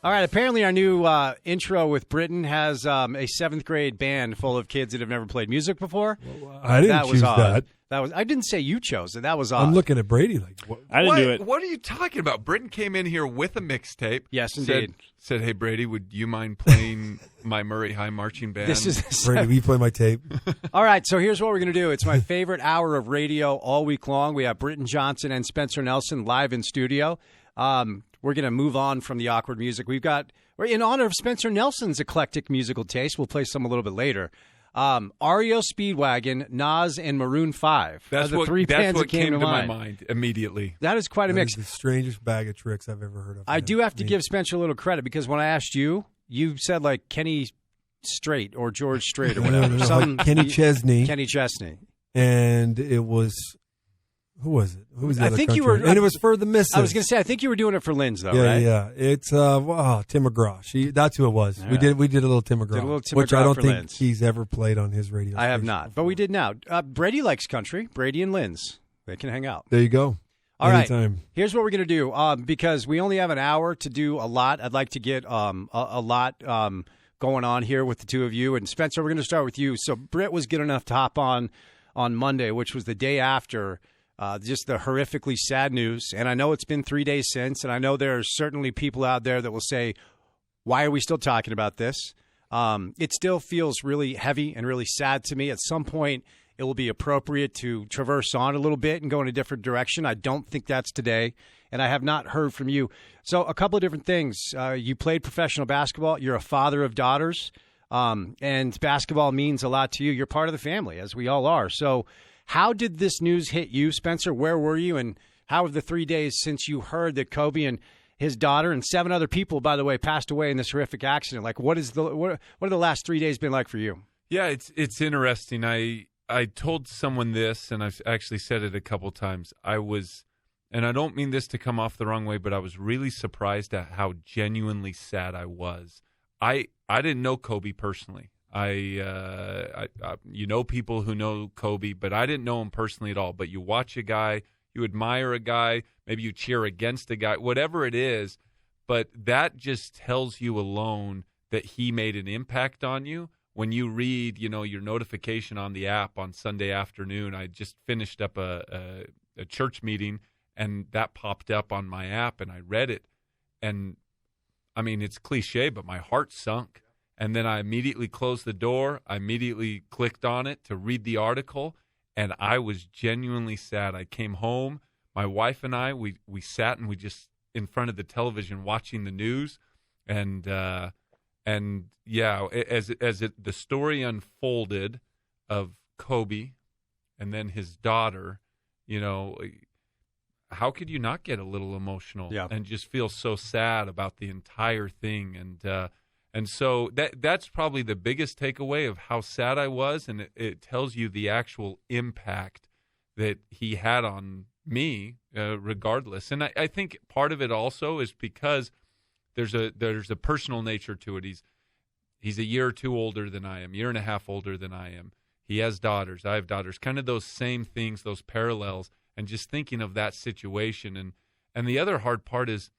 All right, apparently our new intro with Britton has a 7th grade band full of kids that have never played music before. Well, I didn't choose that. I didn't say you chose it. That was odd. I'm looking at Brady like, what? I didn't do it. What are you talking about? Britton came in here with a mixtape. Yes, indeed. Said, hey, Brady, would you mind playing my Murray High Marching Band? Brady, will you play my tape? All right, so here's what we're going to do. It's my favorite hour of radio all week long. We have Britton Johnson and Spencer Nelson live in studio. We're going to move on from the awkward music. We're in honor of Spencer Nelson's eclectic musical taste. We'll play some a little bit later. REO Speedwagon, Nas, and Maroon 5. That's the what, three that's bands what that came to my mind immediately. That is quite a mix. That is the strangest bag of tricks I've ever heard of. I do have to give Spencer a little credit because when I asked you, you said like Kenny Strait or George Strait or whatever. Like Kenny Chesney. Kenny Chesney. And it was... Who was it? Who was the I other think country? you were, and it was for the misses. I was going to say, I think you were doing it for Lynn's, though, yeah, right? Yeah, it's Tim McGraw. That's who it was. Yeah. We did a little Tim McGraw, which I don't think Lynn's. he's ever played on his radio. I have not, but we did now. Brady likes country. Brady and Lynn's, they can hang out. There you go. All Anytime. right. Here's what we're going to do because we only have an hour to do a lot. I'd like to get a lot going on here with the two of you. And Spencer, we're going to start with you. So Britt was good enough to hop on Monday, which was the day after. Just the horrifically sad news. And I know it's been 3 days since, and I know there are certainly people out there that will say, why are we still talking about this? It still feels really heavy and really sad to me. At some point, it will be appropriate to traverse on a little bit and go in a different direction. I don't think that's today, and I have not heard from you. So a couple of different things. You played professional basketball. You're a father of daughters, and basketball means a lot to you. You're part of the family, as we all are. So how did this news hit you, Spencer? Where were you, and how have the 3 days since you heard that Kobe and his daughter and 7 other people, by the way, passed away in this horrific accident? Like, what have the last 3 days been like for you? Yeah, it's interesting. I told someone this, and I've actually said it a couple times. And I don't mean this to come off the wrong way, but I was really surprised at how genuinely sad I was. I didn't know Kobe personally. You know people who know Kobe, but I didn't know him personally at all. But you watch a guy, you admire a guy, maybe you cheer against a guy, whatever it is. But that just tells you alone that he made an impact on you. When you read, your notification on the app on Sunday afternoon, I just finished up a church meeting, and that popped up on my app, and I read it. And, I mean, it's cliche, but my heart sunk. And then I immediately closed the door. I immediately clicked on it to read the article, and I was genuinely sad. I came home. My wife and I, we sat and we just in front of the television watching the news, and yeah, as the story unfolded of Kobe, and then his daughter, how could you not get a little emotional and just feel so sad about the entire thing? And so that's probably the biggest takeaway of how sad I was, and it tells you the actual impact that he had on me, regardless. And I think part of it also is because there's a personal nature to it. He's a year or two older than I am, year and a half older than I am. He has daughters. I have daughters. Kind of those same things, those parallels, and just thinking of that situation. And the other hard part is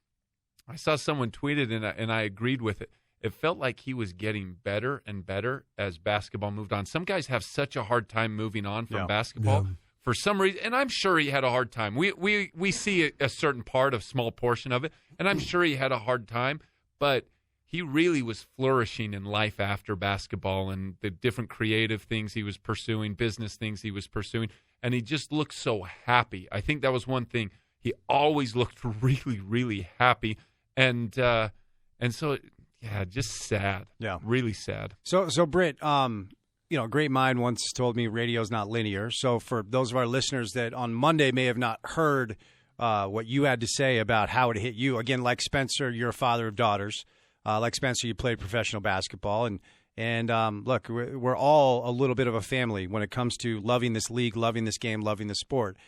I saw someone tweet it, and I agreed with it. It felt like he was getting better and better as basketball moved on. Some guys have such a hard time moving on from basketball for some reason, and I'm sure he had a hard time. We see a certain part, a small portion of it, and I'm sure he had a hard time, but he really was flourishing in life after basketball and the different creative things he was pursuing, business things he was pursuing, and he just looked so happy. I think that was one thing. He always looked really, really happy, and so. Yeah, just sad. Yeah, really sad. So Britt, great mind once told me radio's not linear. So for those of our listeners that on Monday may have not heard what you had to say about how it hit you, again, like Spencer, you're a father of daughters. Like Spencer, you played professional basketball, and look, we're all a little bit of a family when it comes to loving this league, loving this game, loving the sport.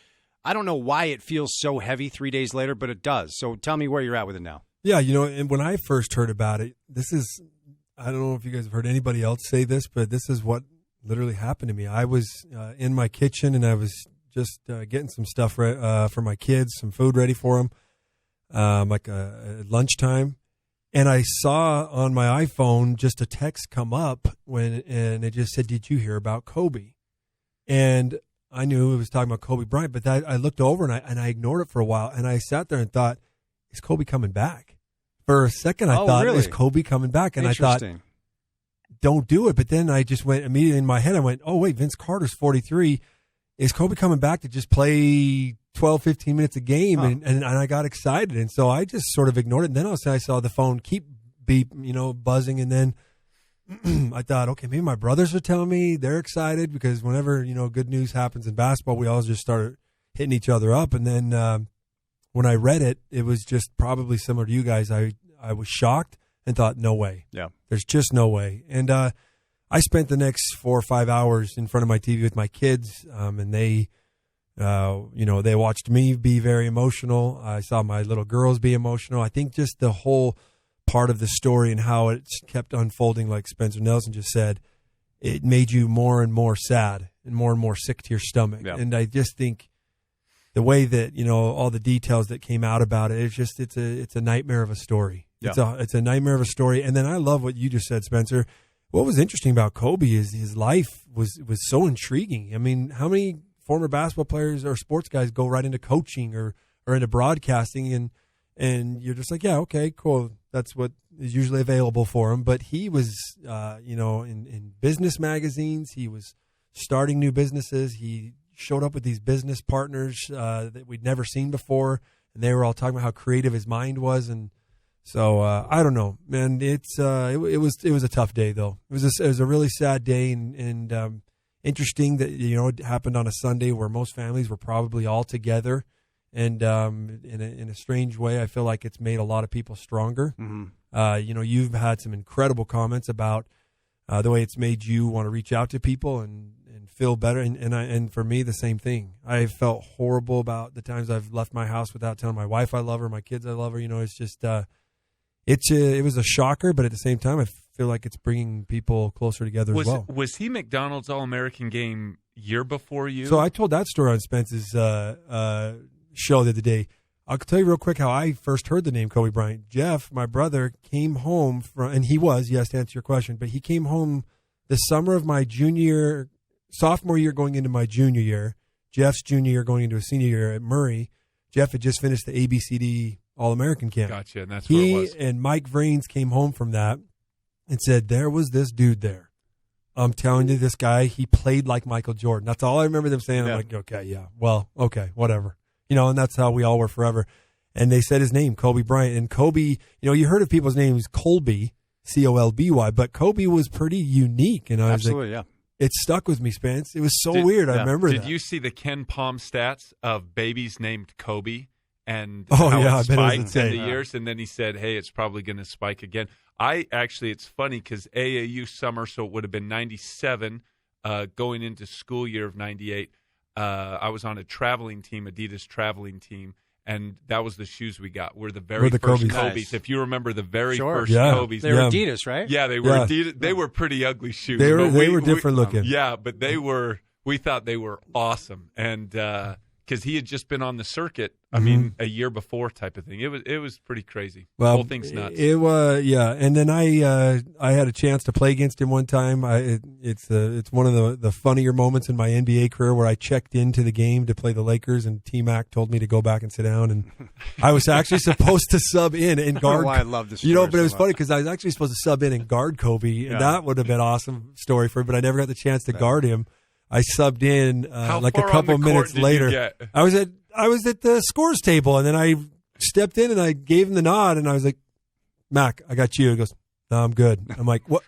I don't know why it feels so heavy 3 days later, but it does. So tell me where you're at with it now. Yeah, and when I first heard about it, I don't know if you guys have heard anybody else say this, but this is what literally happened to me. I was in my kitchen, and I was just getting some stuff for my kids, some food ready for them, like lunchtime. And I saw on my iPhone just a text come up and it just said, "Did you hear about Kobe?" And I knew it was talking about Kobe Bryant, but I looked over and I ignored it for a while. And I sat there and thought, is Kobe coming back? For a second, I thought, really? Is Kobe coming back? And I thought, don't do it. But then I just went immediately in my head. I went, oh, wait, Vince Carter's 43. Is Kobe coming back to just play 12, 15 minutes a game? Huh. And I got excited. And so I just sort of ignored it. And then I saw the phone keep beep, buzzing. And then I thought, okay, maybe my brothers are telling me they're excited because whenever, good news happens in basketball, we all just start hitting each other up. And then when I read it, it was just probably similar to you guys. I was shocked and thought, no way. Yeah. There's just no way. And I spent the next 4 or 5 hours in front of my TV with my kids, and they watched me be very emotional. I saw my little girls be emotional. I think just the whole part of the story and how it's kept unfolding, like Spencer Nelson just said, it made you more and more sad and more sick to your stomach. Yeah. And I just think the way that, all the details that came out about it, it's a nightmare of a story. Yeah. It's a nightmare of a story. And then I love what you just said, Spencer. What was interesting about Kobe is his life was so intriguing. I mean, how many former basketball players or sports guys go right into coaching or into broadcasting and you're just like, yeah, okay, cool. That's what is usually available for him. But he was, in business magazines. He was starting new businesses. He showed up with these business partners that we'd never seen before, and they were all talking about how creative his mind was. And so I don't know, man. It was a tough day though. It was a really sad day, and interesting that it happened on a Sunday where most families were probably all together. And in a strange way, I feel like it's made a lot of people stronger. Mm-hmm. You've had some incredible comments about the way it's made you want to reach out to people and feel better. And for me, the same thing. I felt horrible about the times I've left my house without telling my wife I love her, my kids I love her. It's just it was a shocker, but at the same time, I feel like it's bringing people closer together as well. Was he McDonald's All-American game year before you? So I told that story on Spence's show the other day. I'll tell you real quick how I first heard the name Kobe Bryant. Jeff, my brother, came home from, and he was, yes, to answer your question, but he came home the summer of my sophomore year going into my junior year, Jeff's junior year going into a senior year at Murray. Jeff had just finished the ABCD All-American camp. Gotcha, and that's where it was. He and Mike Vrains came home from that and said, there was this dude there. I'm telling you, this guy, he played like Michael Jordan. That's all I remember them saying. Yeah. I'm like, okay, yeah, well, okay, whatever. And that's how we all were forever. And they said his name, Kobe Bryant. And Kobe, you heard of people's names, Colby, Colby, but Kobe was pretty unique. And I was absolutely, like, yeah. It stuck with me, Spence. It was so weird. I remember that. Did you see the Ken Palm stats of babies named Kobe and how it spiked in the years? And then he said, hey, it's probably going to spike again. It's funny because AAU summer, so it would have been 97 going into school year of 98. I was on a traveling team, Adidas traveling team, and that was the shoes we got. We're the first Kobe's. Nice. If you remember the very first Kobe's. They were Adidas, right? Yeah, they were Adidas. They were pretty ugly shoes. They were different looking. Yeah, but we thought they were awesome. And because he had just been on the circuit, I mean, a year before type of thing. It was pretty crazy. Well, the whole thing's nuts. It was, yeah. And then I had a chance to play against him one time. It's one of the funnier moments in my NBA career where I checked into the game to play the Lakers, and T-Mac told me to go back and sit down, and I was actually supposed to sub in and guard. I love this. But it was funny because I was actually supposed to sub in and guard Kobe, and that would have been an awesome story for him. But I never got the chance to guard him. I subbed in like a couple minutes later. I was at the scores table, and then I stepped in and I gave him the nod, and I was like, Mac, I got you. He goes, no, I'm good. I'm like, what?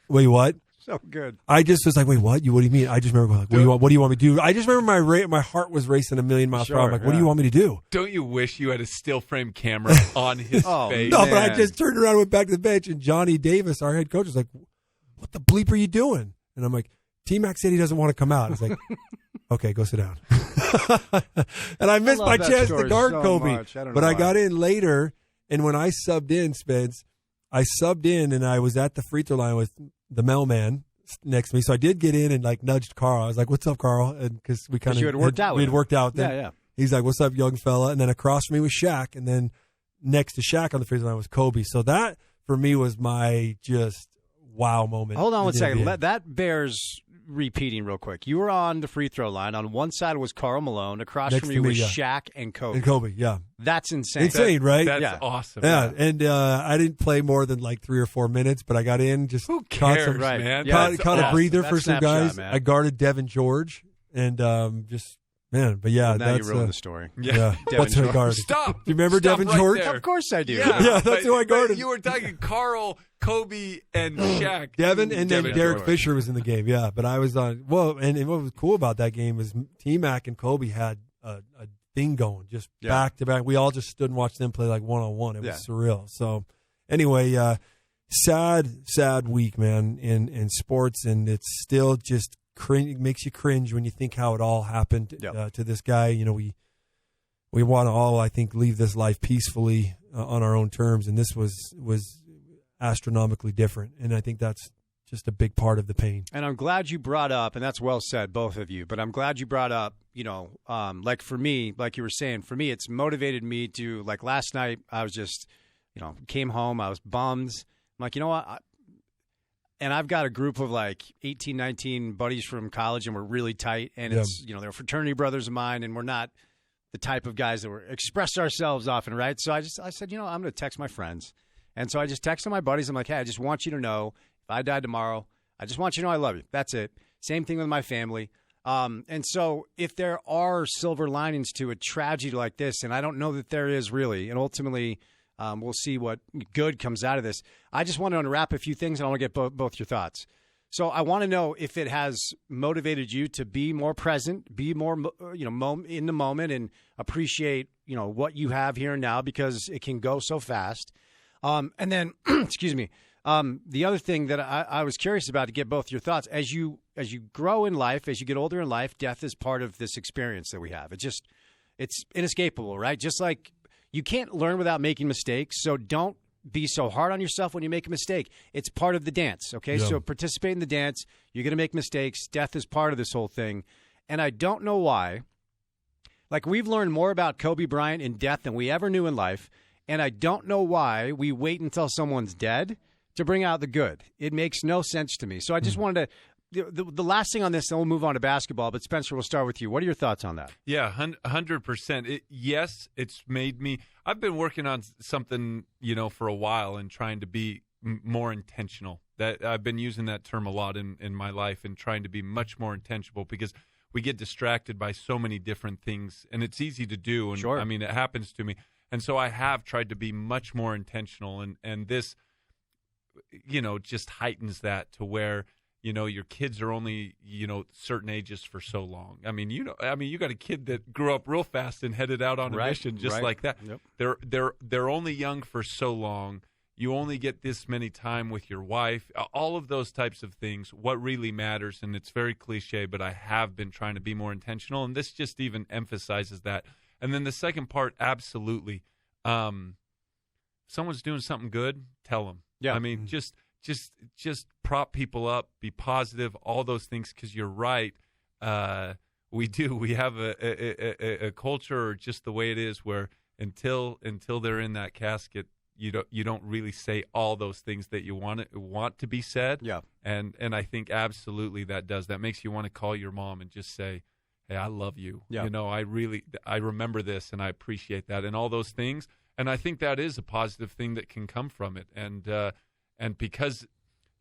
Wait, what? So good. I just was like, wait, what? What do you mean? I just remember like, what do you want me to do? I just remember my heart was racing a million miles per hour. I'm like, what do you want me to do? Don't you wish you had a still frame camera on his face? No, but I just turned around and went back to the bench, and Johnny Davis, our head coach, was like, what the bleep are you doing? And I'm like, T-Mac said he doesn't want to come out. It's like, okay, go sit down. And I missed my chance to guard Kobe. But I got in later, and when I subbed in, Spence, I subbed in, and I was at the free throw line with the mailman next to me. So I did get in and like nudged Carl. I was like, what's up, Carl? And because we kind of had worked out. Then. Yeah. He's like, what's up, young fella? And then across from me was Shaq. And then next to Shaq on the free throw line was Kobe. So that, for me was my just wow moment. Hold on one second. That bears repeating real quick. You were on the free throw line. On one side was Karl Malone. Across Next from you was yeah. Shaq and Kobe. And Kobe, yeah. That's insane. Insane, right? That's awesome. Yeah, and I didn't play more than like 3 or 4 minutes, but I got in. Just who cares, right. man? Caught a breather for some guys. Man. I guarded Devin George, and just man. But yeah, well, now that's you ruined the story. Yeah, that's who I guarded. Stop. Do you remember Stop Devin right George? there. Of course I do. Yeah, that's who I guarded. You were talking Karl, Kobe, and Shaq. Devin, and then Derek George. Fisher was in the game. Yeah, but I was on. Well, and what was cool about that game was T-Mac and Kobe had a thing going, just back to back. We all just stood and watched them play like one-on-one. It was surreal. So anyway, sad week, man, in sports, and it's still just it makes you cringe when you think how it all happened to this guy. You know, we want to all, I think, leave this life peacefully on our own terms, and this was astronomically different, and I think that's just a big part of the pain. And I'm glad you brought up, and that's well said, both of you, but I'm glad you brought up, like for me, like you were saying, for me, it's motivated me to, like last night, I was just, came home, I was bummed. I'm like, you know what? And I've got a group of like 18, 19 buddies from college, and we're really tight, and it's, they're fraternity brothers of mine, and we're not the type of guys that express ourselves often, right? So I said, I'm going to text my friends. And so I just texted my buddies. I'm like, hey, I just want you to know, if I died tomorrow, I just want you to know I love you. That's it. Same thing with my family. And so if there are silver linings to a tragedy like this, and I don't know that there is really, and ultimately we'll see what good comes out of this, I just want to unwrap a few things, and I want to get both your thoughts. So I want to know if it has motivated you to be more present, be more, in the moment, and appreciate, what you have here and now, because it can go so fast. And then, excuse me, the other thing that I was curious about, to get both your thoughts, as you grow in life, as you get older in life, death is part of this experience that we have. It's inescapable, right? Just like you can't learn without making mistakes. So don't be so hard on yourself when you make a mistake. It's part of the dance, okay? Yeah. So participate in the dance. You're going to make mistakes. Death is part of this whole thing. And I don't know why. Like, we've learned more about Kobe Bryant in death than we ever knew in life. And I don't know why we wait until someone's dead to bring out the good. It makes no sense to me. So I just wanted to, the last thing on this, then we'll move on to basketball. But Spencer, we'll start with you. What are your thoughts on that? Yeah, 100%. Yes, it's made me, I've been working on something, for a while, and trying to be more intentional. That I've been using that term a lot in my life, and trying to be much more intentional, because we get distracted by so many different things, and it's easy to do. And sure. I mean, it happens to me. And so I have tried to be much more intentional, and this, just heightens that to where, your kids are only, certain ages for so long. I mean, you got a kid that grew up real fast and headed out on a mission just like that. Yep. They're only young for so long. You only get this many time with your wife, all of those types of things. What really matters, and it's very cliche, but I have been trying to be more intentional, and this just even emphasizes that. And then the second part, absolutely. Someone's doing something good, tell them. Yeah. I mean, just prop people up, be positive, all those things, because you're right. We have a culture, or just the way it is, where until they're in that casket, you don't really say all those things that you want to be said. Yeah. And I think absolutely that makes you want to call your mom and just say, hey, I love you. Yeah. I remember this, and I appreciate that, and all those things. And I think that is a positive thing that can come from it. And because,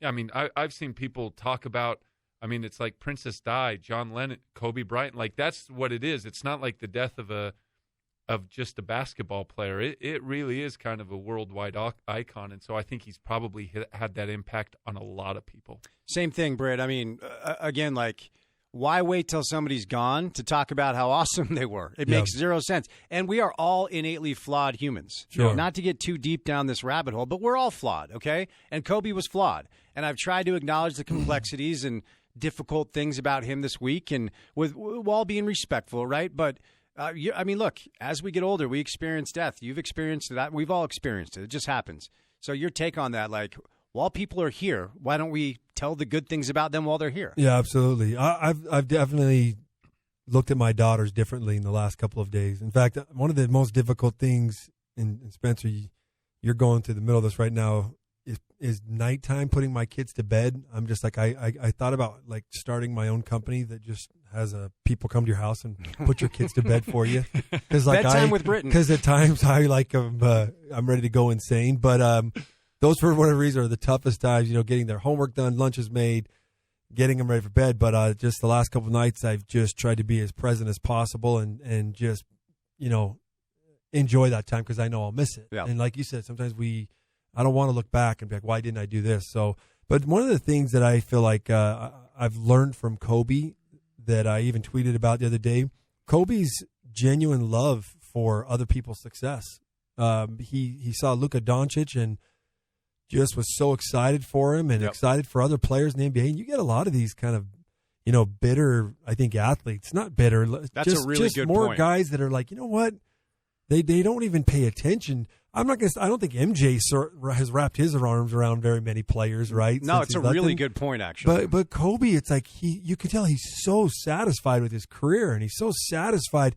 I've seen people talk about, it's like Princess Di, John Lennon, Kobe Bryant. Like, that's what it is. It's not like the death of just a basketball player. It really is kind of a worldwide icon. And so I think he's probably had that impact on a lot of people. Same thing, Britt. Again, like, why wait till somebody's gone to talk about how awesome they were? It makes zero sense. And we are all innately flawed humans. Sure. Not to get too deep down this rabbit hole, but we're all flawed, okay? And Kobe was flawed. And I've tried to acknowledge the complexities and difficult things about him this week, and while being respectful, right? But, look, as we get older, we experience death. You've experienced that. We've all experienced it. It just happens. So your take on that, like, while people are here, why don't we tell the good things about them while they're here? Yeah, absolutely. I've definitely looked at my daughters differently in the last couple of days. In fact, one of the most difficult things, and Spencer, you're going through the middle of this right now, is nighttime, putting my kids to bed. I'm just like, I thought about like starting my own company that just has people come to your house and put your kids to bed for you. Because like bedtime with Britton. Because at times I'm ready to go insane. But those for whatever reason are the toughest times. Getting their homework done, lunches made, getting them ready for bed. But just the last couple of nights, I've just tried to be as present as possible and just enjoy that time because I know I'll miss it. Yeah. And like you said, sometimes I don't want to look back and be like, why didn't I do this? So, but one of the things that I feel like I've learned from Kobe that I even tweeted about the other day, Kobe's genuine love for other people's success. He saw Luka Doncic and just was so excited for him and excited for other players in the NBA. And you get a lot of these kind of, bitter, I think, athletes. Not bitter. That's a really good more point. Guys that are like, you know what? They don't even pay attention. I don't think MJ has wrapped his arms around very many players, right? No, it's a really good point, actually. But Kobe, it's like you can tell he's so satisfied with his career, and he's so satisfied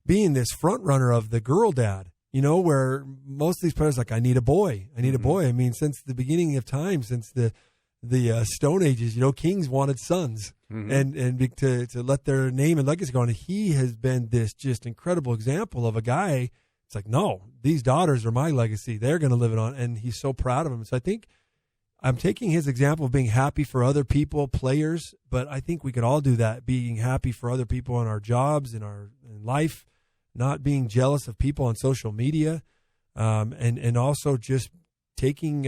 being this front runner of the girl dad. Where most of these players are like, I need a boy. I need a boy. I mean, since the beginning of time, since the Stone Ages, kings wanted sons, and to let their name and legacy go on. And he has been this just incredible example of a guy. It's like, no, these daughters are my legacy. They're going to live it on. And he's so proud of them. So I think I'm taking his example of being happy for other people, players, but I think we could all do that, being happy for other people in our jobs, in life, not being jealous of people on social media, and also just taking,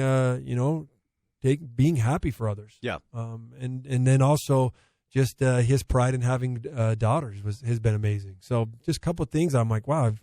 being happy for others. Yeah. And then also just his pride in having daughters has been amazing. So just a couple of things I'm like, wow,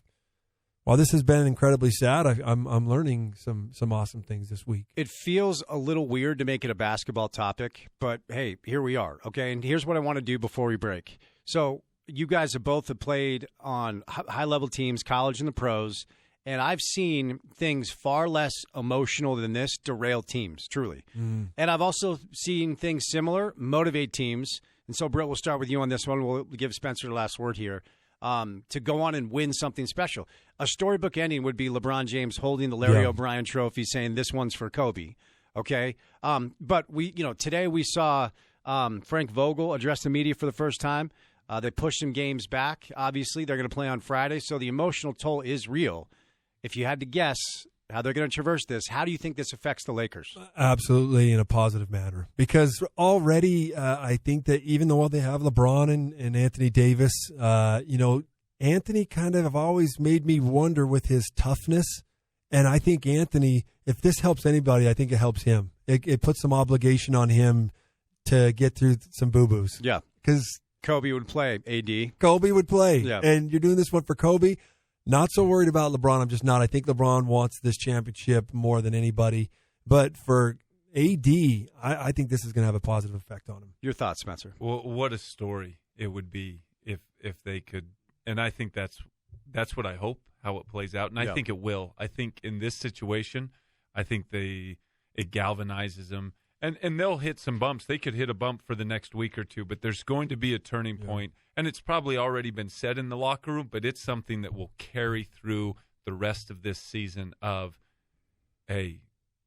while this has been incredibly sad, I'm learning some awesome things this week. It feels a little weird to make it a basketball topic, but hey, here we are. Okay, and here's what I want to do before we break. So you guys have both played on high-level teams, college and the pros, and I've seen things far less emotional than this derail teams, truly. And I've also seen things similar motivate teams. And so, Britt, we'll start with you on this one. We'll give Spencer the last word here. To go on and win something special. A storybook ending would be LeBron James holding the Larry O'Brien trophy saying, this one's for Kobe. Okay? But today we saw Frank Vogel address the media for the first time. They pushed some games back. Obviously, they're going to play on Friday. So the emotional toll is real. If you had to guess how they're going to traverse this, how do you think this affects the Lakers? Absolutely in a positive manner. Because already I think that even though they have LeBron and Anthony Davis, Anthony kind of always made me wonder with his toughness. And I think Anthony, if this helps anybody, I think it helps him. It puts some obligation on him to get through some boo-boos. Yeah. Because Kobe would play, AD. Kobe would play. Yeah. And you're doing this one for Kobe. Not so worried about LeBron. I'm just not. I think LeBron wants this championship more than anybody. But for AD, I think this is going to have a positive effect on him. Your thoughts, Spencer? Well, what a story it would be if they could. And I think that's what I hope, how it plays out. And I think it will. I think in this situation, I think it galvanizes them. And they'll hit some bumps. They could hit a bump for the next week or two, but there's going to be a turning point. And it's probably already been said in the locker room, but it's something that will carry through the rest of this season of, hey,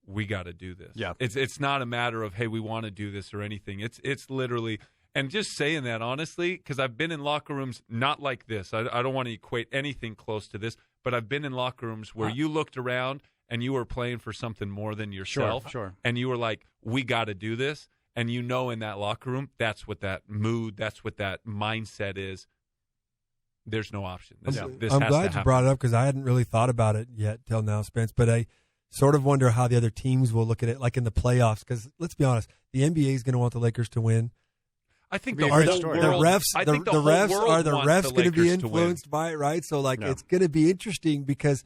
we got to do this. Yeah. It's not a matter of, hey, we want to do this or anything. It's literally, and just saying that honestly, because I've been in locker rooms not like this. I don't want to equate anything close to this, but I've been in locker rooms where you looked around and you were playing for something more than yourself. Sure. And you were like, we got to do this. And in that locker room, that's what that mood, that's what that mindset is. There's no option. I'm glad you brought it up because I hadn't really thought about it yet till now, Spence. But I sort of wonder how the other teams will look at it, like in the playoffs. Because let's be honest, the NBA is going to want the Lakers to win. I think the refs are the refs going to be influenced by it, right? So it's going to be interesting because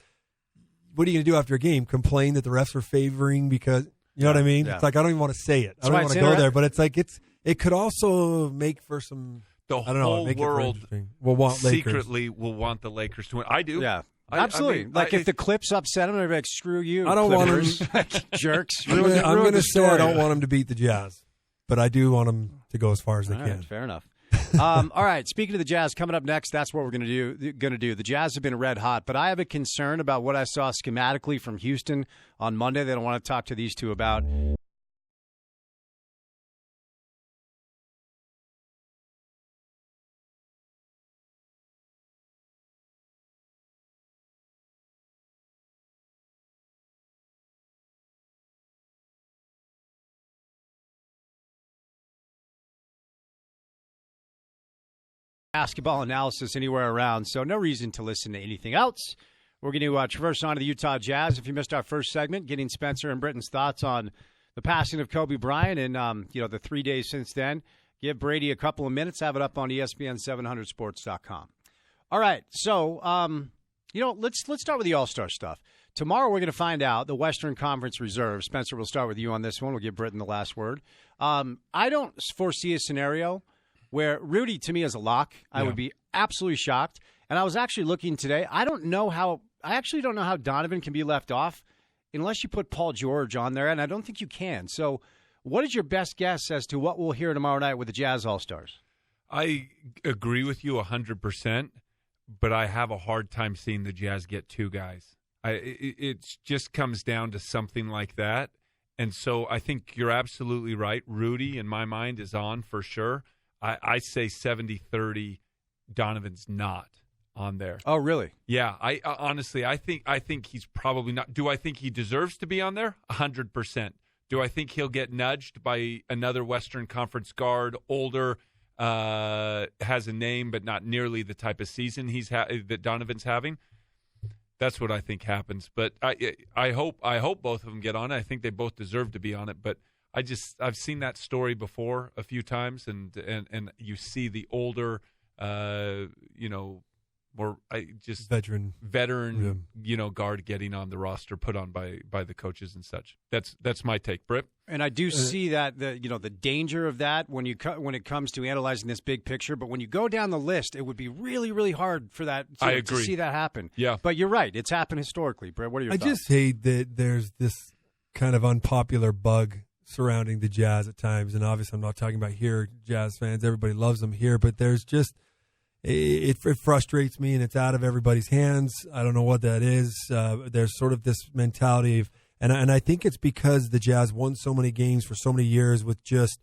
what are you going to do after a game? Complain that the refs are favoring because you know what I mean? Yeah. It's like I don't even want to say it. I don't want to go there, but it's like it could also make for some. The whole world will want secretly will want the Lakers to win. I do. Yeah. Absolutely. If the Clips upset them, they're like, screw you. I don't want them. Jerks. I'm going to say I don't want them to beat the Jazz, but I do want them to go as far as they can. Right, fair enough. All right. Speaking of the Jazz, coming up next, that's what we're going to do. The Jazz have been red hot, but I have a concern about what I saw schematically from Houston on Monday that I want to talk to these two about. Basketball analysis anywhere around, so no reason to listen to anything else. We're going to traverse on to the Utah Jazz. If you missed our first segment, getting Spencer and Britton's thoughts on the passing of Kobe Bryant and the 3 days since then, give Brady a couple of minutes. Have it up on ESPN700sports.com. All right, so let's start with the All-Star stuff. Tomorrow we're going to find out the Western Conference reserve. Spencer, we'll start with you on this one. We'll give Britton the last word. I don't foresee a scenario where Rudy, to me, is a lock. I would be absolutely shocked. And I was actually looking today. I actually don't know how Donovan can be left off unless you put Paul George on there, and I don't think you can. So what is your best guess as to what we'll hear tomorrow night with the Jazz All-Stars? I agree with you 100%, but I have a hard time seeing the Jazz get two guys. It just comes down to something like that. And so I think you're absolutely right. Rudy, in my mind, is on for sure. I say 70-30, Donovan's not on there. Oh, really? Yeah. I honestly, I think he's probably not. Do I think he deserves to be on there? 100%. Do I think he'll get nudged by another Western Conference guard, older, has a name, but not nearly the type of season that Donovan's having? That's what I think happens. But I hope both of them get on it. I think they both deserve to be on it, but I've seen that story before a few times, and you see the older, more veteran, guard getting on the roster, put on by the coaches and such. That's my take, Britt. And I do see that the danger of that when it comes to analyzing this big picture. But when you go down the list, it would be really, really hard for that to see that happen. Yeah, but you're right; it's happened historically. Britt, what are your thoughts? I just hate that there's this kind of unpopular bug surrounding the Jazz at times, and obviously I'm not talking about here, Jazz fans. Everybody loves them here, but there's just it frustrates me, and it's out of everybody's hands. I don't know what that is. There's sort of this mentality of, and I think it's because the Jazz won so many games for so many years with just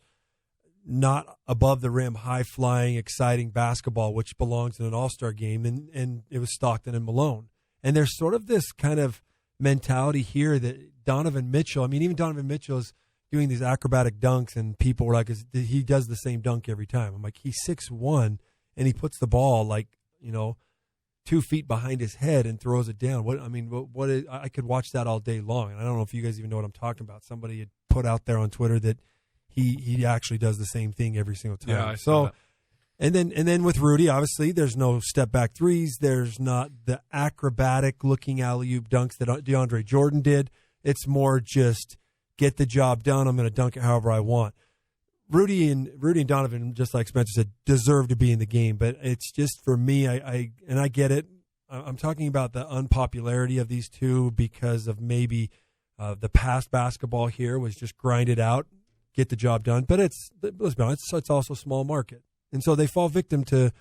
not above the rim, high flying, exciting basketball, which belongs in an All-Star game, and it was Stockton and Malone. And there's sort of this kind of mentality here that Donovan Mitchell. I mean, even Donovan Mitchell is doing these acrobatic dunks, and people were like, he does the same dunk every time. I'm like, he's 6'1", and he puts the ball 2 feet behind his head and throws it down. I could watch that all day long, and I don't know if you guys even know what I'm talking about. Somebody had put out there on Twitter that he actually does the same thing every single time. Yeah, I saw that. And then with Rudy, obviously, there's no step back threes. There's not the acrobatic looking alley-oop dunks that DeAndre Jordan did. It's more just get the job done. I'm going to dunk it however I want. Rudy and Donovan, just like Spencer said, deserve to be in the game. But it's just, for me, I get it. I'm talking about the unpopularity of these two because of maybe the past basketball here was just grind it out, get the job done. But let's be honest, it's also a small market. And so they fall victim to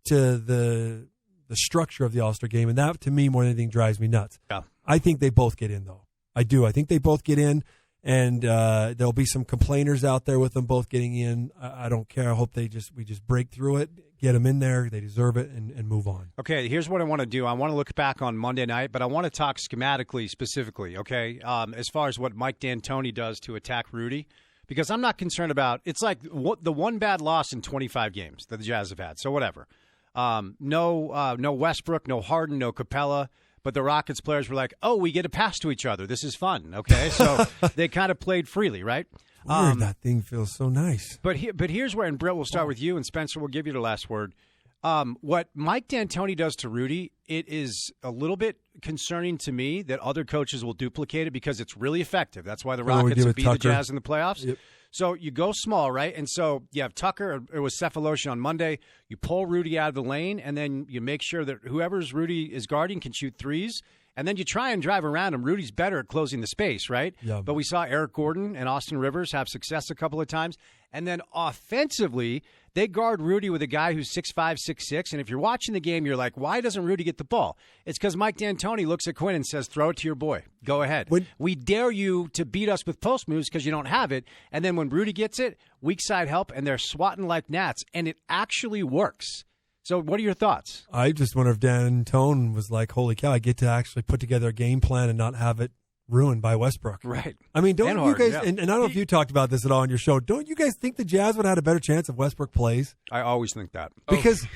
the structure of the All-Star game. And that, to me, more than anything, drives me nuts. Yeah. I think they both get in, though. I do. I think they both get in. And there'll be some complainers out there with them both getting in. I don't care. I hope we just break through it, get them in there. They deserve it, and move on. Okay, here's what I want to do. I want to look back on Monday night, but I want to talk schematically specifically, okay, as far as what Mike D'Antoni does to attack Rudy, because I'm not concerned about – it's like the one bad loss in 25 games that the Jazz have had, so whatever. No Westbrook, no Harden, no Capella. But the Rockets players were like, oh, we get a pass to each other. This is fun, okay? So they kind of played freely, right? Weird, that thing feels so nice. But here's where, and Brett, we'll start with you, and Spencer will give you the last word. What Mike D'Antoni does to Rudy, it is a little bit concerning to me that other coaches will duplicate it because it's really effective. That's why the Rockets have beat the Jazz in the playoffs. Yep. So you go small, right? And so you have Tucker. It was Cephalosha on Monday. You pull Rudy out of the lane, and then you make sure that whoever's Rudy is guarding can shoot threes. And then you try and drive around him. Rudy's better at closing the space, right? Yeah. But we saw Eric Gordon and Austin Rivers have success a couple of times. And then offensively, They guard Rudy with a guy who's 6'5", 6'6", and if you're watching the game, you're like, why doesn't Rudy get the ball? It's because Mike D'Antoni looks at Quinn and says, throw it to your boy. Go ahead. We dare you to beat us with post moves because you don't have it. And then when Rudy gets it, weak side help, and they're swatting like gnats, and it actually works. So what are your thoughts? I just wonder if D'Antoni was like, holy cow, I get to actually put together a game plan and not have it ruined by Westbrook. Right. I mean, don't you guys, yeah. and I don't know if you talked about this at all on your show, don't you guys think the Jazz would have had a better chance if Westbrook plays? I always think that. Because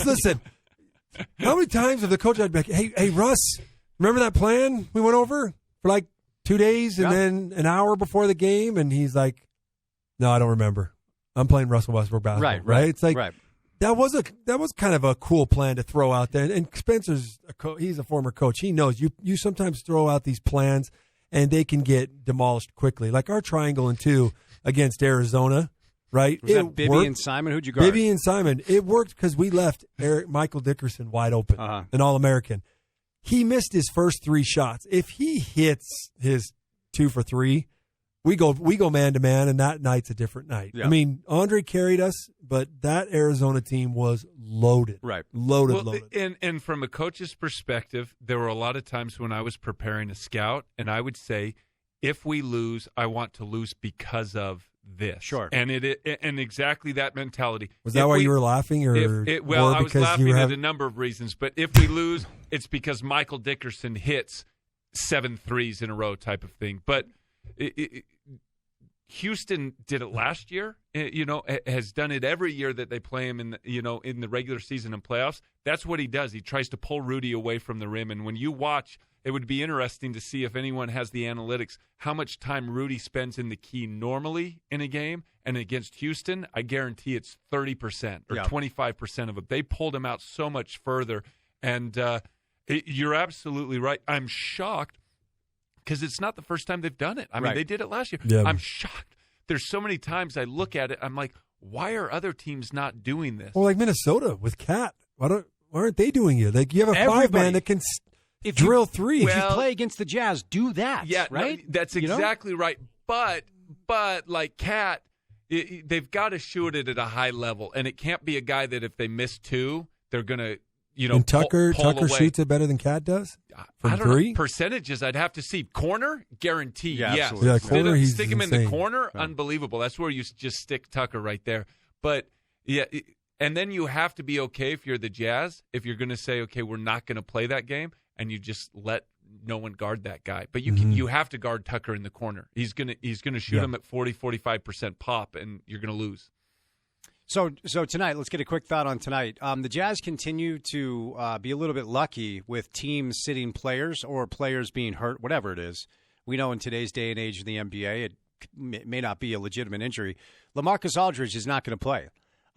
listen, how many times have the coach had been like, hey, Russ, remember that plan we went over for like 2 days and then an hour before the game? And he's like, no, I don't remember. I'm playing Russell Westbrook basketball. Right? It's like, that was kind of a cool plan to throw out there. And Spencer's he's a former coach. He knows you sometimes throw out these plans and they can get demolished quickly. Like our triangle and 2 against Arizona, right? Was that Bibby and Simon? Who'd you guard? Bibby and Simon. It worked because we left Michael Dickerson wide open, an All-American. He missed his first 3 shots. If he hits his 2 for 3, we go man to man, and that night's a different night. Yeah. I mean, Andre carried us, but that Arizona team was loaded. Right. Loaded. And from a coach's perspective, there were a lot of times when I was preparing a scout, and I would say, if we lose, I want to lose because of this. Sure. And and exactly that mentality. Was that why you were laughing? I was laughing at a number of reasons, but if we lose, it's because Michael Dickerson hits 7 threes in a row type of thing. But Houston did it last year, has done it every year that they play him in the regular season and playoffs. That's what he does. He tries to pull Rudy away from the rim. And when you watch, it would be interesting to see if anyone has the analytics, how much time Rudy spends in the key normally in a game. And against Houston, I guarantee it's 30% or 25% of it. They pulled him out so much further. And you're absolutely right. I'm shocked. Because it's not the first time they've done it. I mean, they did it last year. Yeah. I'm shocked. There's so many times I look at it, I'm like, why are other teams not doing this? Well, like Minnesota with Cat. Why aren't they doing it? Like you have a 5-man that can drill 3. If you play against the Jazz, do that. Yeah, right? No, that's exactly right. But like Cat, they've got to shoot it at a high level, and it can't be a guy that if they miss 2, they're going to. And Tucker shoots it better than Cat does? From I don't 3? know. Percentages, I'd have to see. Corner, guarantee. Yeah, yes. absolutely. Yeah, corner, stick him insane. in the corner, unbelievable. That's where you just stick Tucker right there. But, yeah, and then you have to be okay if you're the Jazz, if you're going to say, okay, we're not going to play that game, and you just let no one guard that guy. But you have to guard Tucker in the corner. He's going to shoot him at 40-45% pop, and you're going to lose. So tonight, let's get a quick thought on tonight. The Jazz continue to be a little bit lucky with teams sitting players or players being hurt, whatever it is. We know in today's day and age in the NBA, it may not be a legitimate injury. LaMarcus Aldridge is not going to play.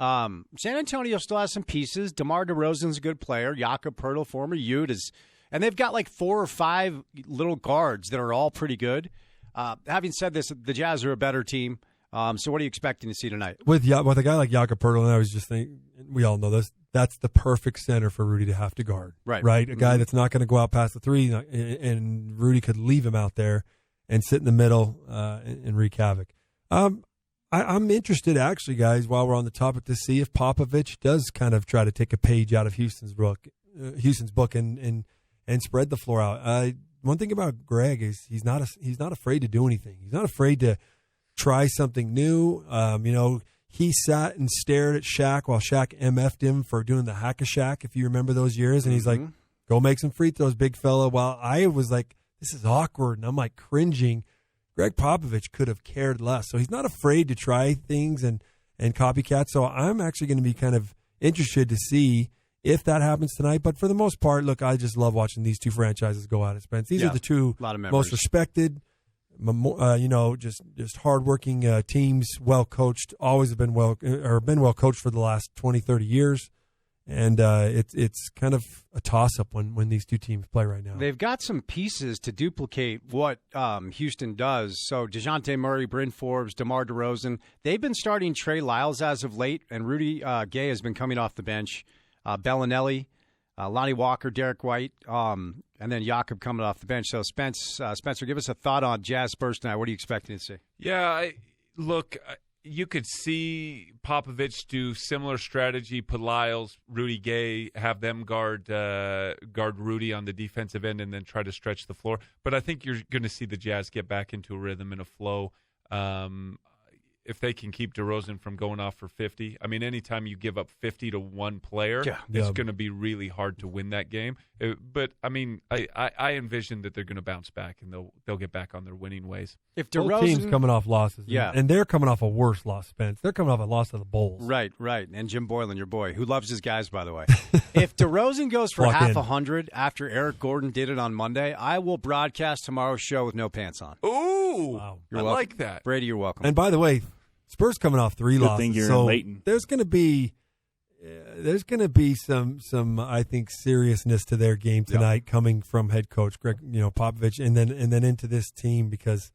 San Antonio still has some pieces. DeMar DeRozan's a good player. Jakob Poeltl, former Ute, and they've got like 4 or 5 little guards that are all pretty good. Having said this, the Jazz are a better team. So what are you expecting to see tonight? With a guy like Jakob Poeltl, and I was just thinking, we all know this, that's the perfect center for Rudy to have to guard. Right? A guy that's not going to go out past the 3, and Rudy could leave him out there and sit in the middle and wreak havoc. I'm interested, actually, guys, while we're on the topic, to see if Popovich does kind of try to take a page out of Houston's book and spread the floor out. One thing about Greg is he's not afraid to do anything. He's not afraid to try something new. He sat and stared at Shaq while Shaq MF'd him for doing the hack-a-Shaq, if you remember those years. And he's like, go make some free throws, big fella. While I was like, this is awkward. And I'm like cringing. Greg Popovich could have cared less. So he's not afraid to try things and copycat. So I'm actually going to be kind of interested to see if that happens tonight. But for the most part, look, I just love watching these 2 franchises go at it, Spence. These are the 2 most respected, just hardworking teams, well coached, always have been well coached for the last 20, 30 years. And it's kind of a toss-up when these 2 teams play right now. They've got some pieces to duplicate what Houston does. So DeJounte Murray, Bryn Forbes, DeMar DeRozan, they've been starting Trey Lyles as of late, and Rudy Gay has been coming off the bench. Bellinelli, Lonnie Walker, Derek White, and then Jakob coming off the bench. So Spencer, give us a thought on Jazz Spurs tonight. What are you expecting to see? Yeah, you could see Popovich do similar strategy, put Lyles, Rudy Gay, have them guard Rudy on the defensive end and then try to stretch the floor. But I think you're going to see the Jazz get back into a rhythm and a flow. If they can keep DeRozan from going off for 50. I mean, anytime you give up 50 to one player, it's going to be really hard to win that game. But, I mean, I envision that they're going to bounce back and they'll get back on their winning ways. If DeRozan, both teams coming off losses. And they're coming off a worse loss, Spence. They're coming off a loss to the Bulls. Right. And Jim Boylan, your boy, who loves his guys, by the way. If DeRozan goes for half 100 after Eric Gordon did it on Monday, I will broadcast tomorrow's show with no pants on. Ooh, wow. I like that. Brady, you're welcome. And by the way, Spurs coming off 3 losses. Good thing you're so in Leighton. There's going to be some I think seriousness to their game tonight coming from head coach Greg Popovich and then into this team, because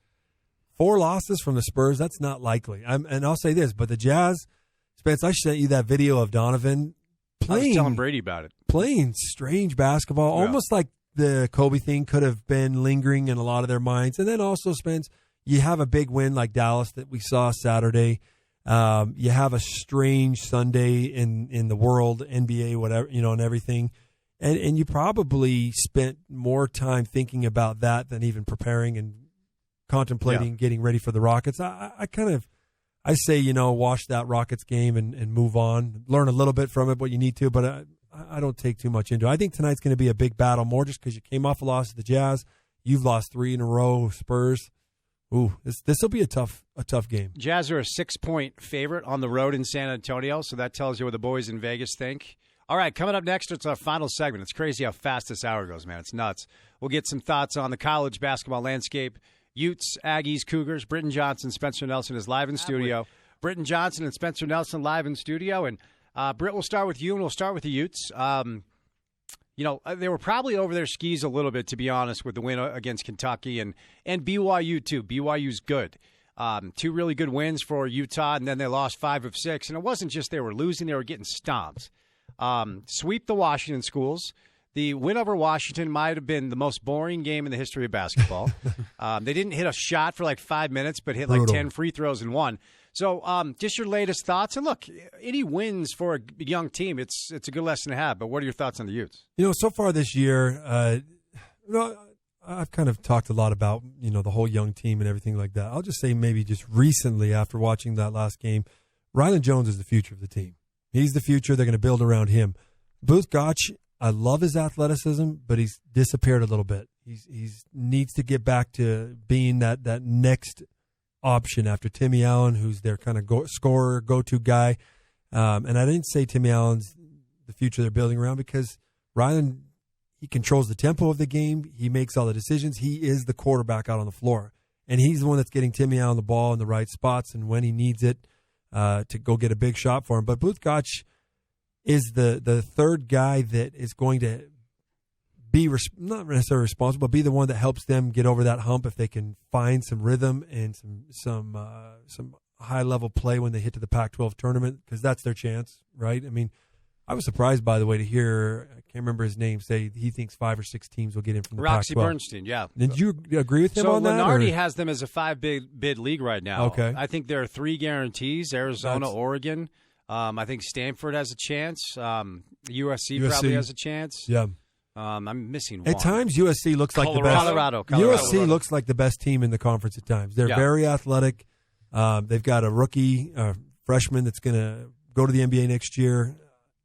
4 losses from the Spurs, that's not likely. And I'll say this, but the Jazz, Spence, I sent you that video of Donovan playing. I was telling Brady about it. Playing strange basketball, almost like the Kobe thing could have been lingering in a lot of their minds. And then also, Spence, you have a big win like Dallas that we saw Saturday. You have a strange Sunday in the world, NBA, whatever, and everything. And you probably spent more time thinking about that than even preparing and contemplating getting ready for the Rockets. I say, watch that Rockets game and move on. Learn a little bit from it, what you need to, but I don't take too much into it. I think tonight's going to be a big battle, more just because you came off a loss to the Jazz. You've lost 3 in a row, Spurs. Ooh, this will be a tough game. Jazz are a 6-point favorite on the road in San Antonio, so that tells you what the boys in Vegas think. All right, coming up next, it's our final segment. It's crazy how fast this hour goes, man. It's nuts. We'll get some thoughts on the college basketball landscape. Utes, Aggies, Cougars. Britton Johnson, Spencer Nelson is live in studio. Britton Johnson and Spencer Nelson live in studio. And Britt, we'll start with you, and we'll start with the Utes. They were probably over their skis a little bit, to be honest, with the win against Kentucky and BYU, too. BYU's good. 2 really good wins for Utah, and then they lost 5 of 6. And it wasn't just they were losing, they were getting stomped. Sweep the Washington schools. The win over Washington might have been the most boring game in the history of basketball. They didn't hit a shot for like 5 minutes, but hit like 10 free throws and won. So just your latest thoughts. And look, any wins for a young team, it's a good lesson to have. But what are your thoughts on the Utes? So far this year, I've kind of talked a lot about, the whole young team and everything like that. I'll just say maybe just recently after watching that last game, Rylan Jones is the future of the team. He's the future. They're going to build around him. Booth Gotch, I love his athleticism, but he's disappeared a little bit. He's needs to get back to being that next option after Timmy Allen, who's their kind of scorer, go-to guy. And I didn't say Timmy Allen's the future they're building around, because Rylan, he controls the tempo of the game. He makes all the decisions. He is the quarterback out on the floor. And he's the one that's getting Timmy Allen the ball in the right spots and when he needs it to go get a big shot for him. But Booth Gotch is the third guy that is going to be not necessarily responsible, but be the one that helps them get over that hump if they can find some rhythm and some high level play when they hit to the Pac-12 tournament, because that's their chance, right? I mean, I was surprised, by the way, to hear, I can't remember his name, say he thinks 5 or 6 teams will get in from the Roxy Pac-12. Bernstein, yeah. Did you agree with him on that? So Lenardi has them as a 5-bid league right now. Okay. I think there are 3 guarantees: Arizona, Oregon. I think Stanford has a chance. USC probably has a chance. Yeah. I'm missing one. At times, USC looks like the best. Colorado. USC looks like the best team in the conference at times. They're very athletic. They've got a rookie freshman that's going to go to the NBA next year.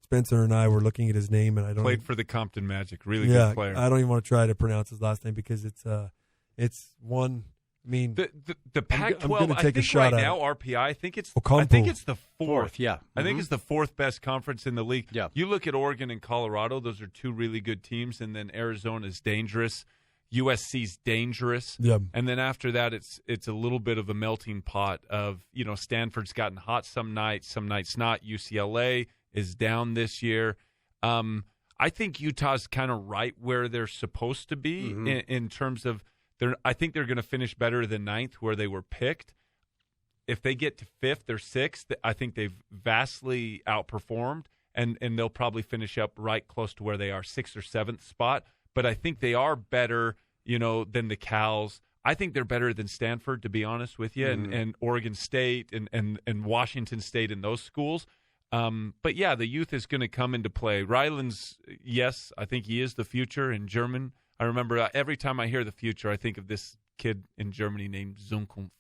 Spencer and I were looking at his name, and I don't played for the Compton Magic. Really good player. I don't even want to try to pronounce his last name because it's one. I mean, the Pac-12. I'm take I think a shot right at now RPI. I think it's the fourth. Yeah, I think it's the 4th best conference in the league. Yeah. You look at Oregon and Colorado; those are 2 really good teams, and then Arizona's dangerous. USC's dangerous. Yeah. And then after that, it's a little bit of a melting pot of Stanford's gotten hot some nights not. UCLA is down this year. I think Utah's kind of right where they're supposed to be in terms of. I think they're going to finish better than 9th where they were picked. If they get to 5th or 6th, I think they've vastly outperformed, and they'll probably finish up right close to where they are, 6th or 7th spot. But I think they are better, than the Cals. I think they're better than Stanford, to be honest with you, and Oregon State and Washington State and those schools. But, yeah, the youth is going to come into play. Ryland's, yes, I think he is the future in German. I remember every time I hear the future, I think of this kid in Germany named Zukunft.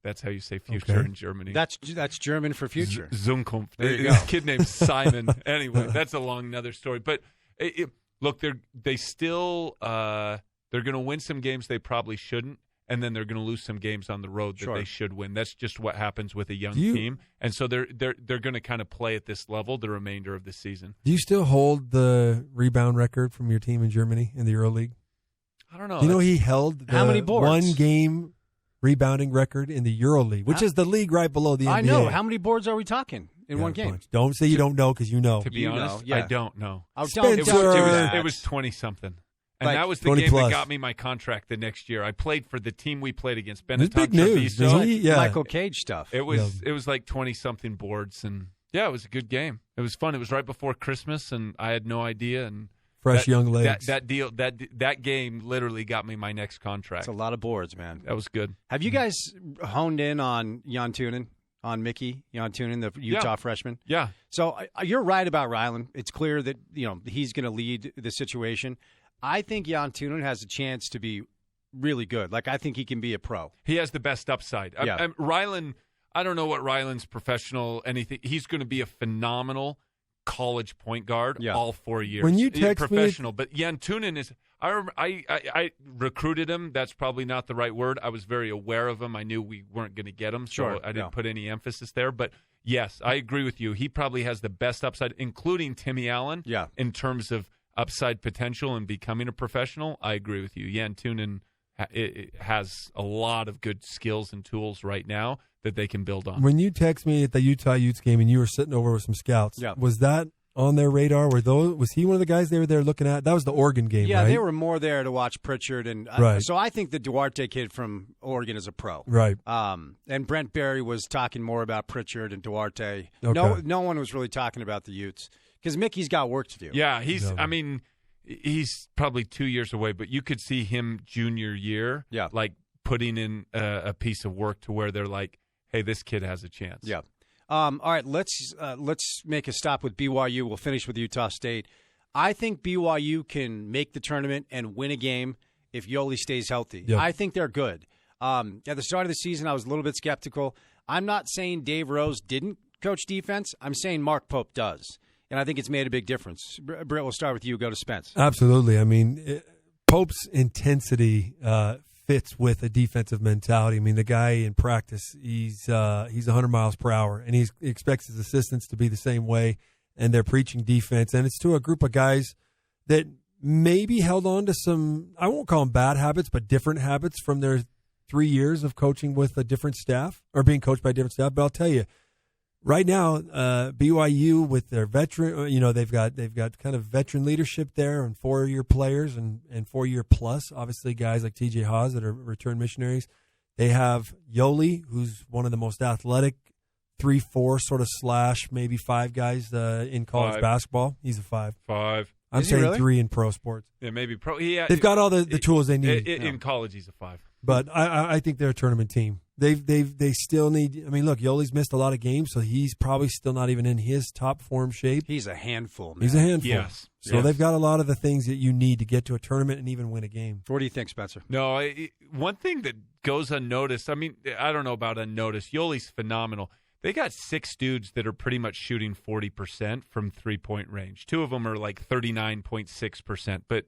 That's how you say future in Germany. That's German for future. Zukunft. There you This go. kid named Simon. Anyway, that's a long another story. But look, they still they're going to win some games they probably shouldn't, and then they're going to lose some games on the road that they should win. That's just what happens with a young team, and so they're going to kind of play at this level the remainder of the season. Do you still hold the rebound record from your team in Germany in the EuroLeague? I don't know. Do you know he held the how many boards? 1 game rebounding record in the EuroLeague, which is the league right below the NBA. I know. How many boards are we talking in one game? Bunch. Don't say you don't know because you know. To be honest, know, I don't know. Oh, Spencer. don't do that. It was 20-something. And Like that was the 20 game plus. that got me my contract the next year. I played for the team we played against, It was Benetton big news. Treviso. Michael Cage stuff. It was like 20-something boards, and yeah, it was a good game. It was fun. It was right before Christmas, and I had no idea. And Fresh young legs. That game literally got me my next contract. It's a lot of boards, man. That was good. Have you guys honed in on Jan Tunen, on Mickey Jan Tunen, the Utah freshman? Yeah. So you're right about Ryland. It's clear that he's going to lead the situation. I think Jan Tunen has a chance to be really good. Like, I think he can be a pro. He has the best upside. Yeah. Ryland, I don't know what Ryland's professional anything. He's going to be a phenomenal college point guard all 4 years. When you He's text professional, but Jan Tunen is. I recruited him. That's probably not the right word. I was very aware of him. I knew we weren't going to get him, so I didn't put any emphasis there. But yes, I agree with you. He probably has the best upside, including Timmy Allen. Yeah. In terms of upside potential and becoming a professional, I agree with you. Jan Tunen has a lot of good skills and tools right now that they can build on. When you text me at the Utah Utes game and you were sitting over with some scouts, was that on their radar? Was he one of the guys they were there looking at? That was the Oregon game, yeah, right? they were more there to watch Pritchard. And so I think the Duarte kid from Oregon is a pro. Right. And Brent Berry was talking more about Pritchard and Duarte. Okay. No one was really talking about the Utes because Mickey's got work to do. Yeah, he's probably 2 years away, but you could see him junior year, like putting in a piece of work to where they're like, hey, this kid has a chance. Yeah. All right, let's make a stop with BYU. We'll finish with Utah State. I think BYU can make the tournament and win a game if Yoli stays healthy. Yep. I think they're good. At the start of the season, I was a little bit skeptical. I'm not saying Dave Rose didn't coach defense. I'm saying Mark Pope does. And I think it's made a big difference. Britt, we'll start with you. Go to Spence. Absolutely. I mean, Pope's intensity fits with a defensive mentality. I mean, the guy in practice, he's 100 miles per hour, and he expects his assistants to be the same way, and they're preaching defense. And it's to a group of guys that maybe held on to some, I won't call them bad habits, but different habits from their 3 years of coaching with a different staff or being coached by a different staff. But I'll tell you, right now, BYU with their veteran, they've got kind of veteran leadership there and 4-year players and 4-year plus. Obviously, guys like TJ Haas that are return missionaries. They have Yoli, who's one of the most athletic 3-4 sort of slash maybe 5 guys in college basketball. He's a 5. 5. I'm saying really? 3 in pro sports. Yeah, maybe pro. They've got all the tools they need. In college, he's a 5. But I think they're a tournament team. They still need. I mean, look, Yoli's missed a lot of games, so he's probably still not even in his top form shape. He's a handful, man. He's a handful. Yes. So they've got a lot of the things that you need to get to a tournament and even win a game. What do you think, Spencer? No, one thing that goes unnoticed. I mean, I don't know about unnoticed. Yoli's phenomenal. They got 6 dudes that are pretty much shooting 40% from 3-point range. 2 of them are like 39.6%. But